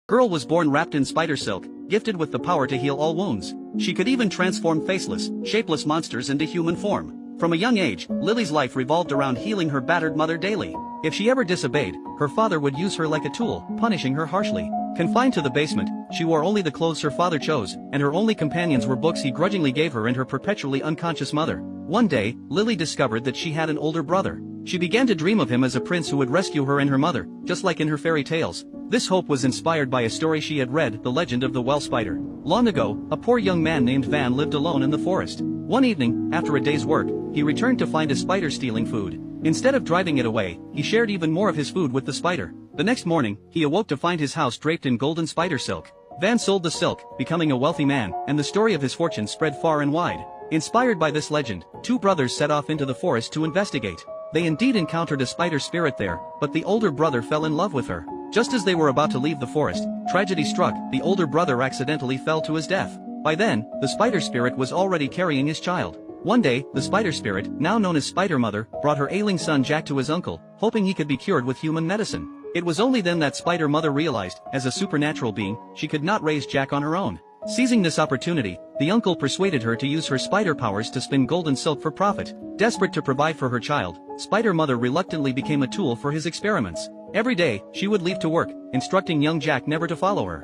Girl was born wrapped in spider silk, gifted with the power to heal all wounds. She could even transform faceless, shapeless monsters into human form. From a young age, Lily's life revolved around healing her battered mother daily. If she ever disobeyed, her father would use her like a tool, punishing her harshly. Confined to the basement, she wore only the clothes her father chose, and her only companions were books he grudgingly gave her and her perpetually unconscious mother. One day, Lily discovered that she had an older brother. She began to dream of him as a prince who would rescue her and her mother, just like in her fairy tales. This hope was inspired by a story she had read, The Legend of the Well Spider. Long ago, a poor young man named Van lived alone in the forest. One evening, after a day's work, he returned to find a spider stealing food. Instead of driving it away, he shared even more of his food with the spider. The next morning, he awoke to find his house draped in golden spider silk. Van sold the silk, becoming a wealthy man, and the story of his fortune spread far and wide. Inspired by this legend, two brothers set off into the forest to investigate. They indeed encountered a spider spirit there, but the older brother fell in love with her. Just as they were about to leave the forest, tragedy struck. The older brother accidentally fell to his death. By then, the spider spirit was already carrying his child. One day, the spider spirit, now known as Spider Mother, brought her ailing son Jack to his uncle, hoping he could be cured with human medicine. It was only then that Spider Mother realized, as a supernatural being, she could not raise Jack on her own. Seizing this opportunity, the uncle persuaded her to use her spider powers to spin golden silk for profit. Desperate to provide for her child, Spider Mother reluctantly became a tool for his experiments. Every day, she would leave to work, instructing young Jack never to follow her.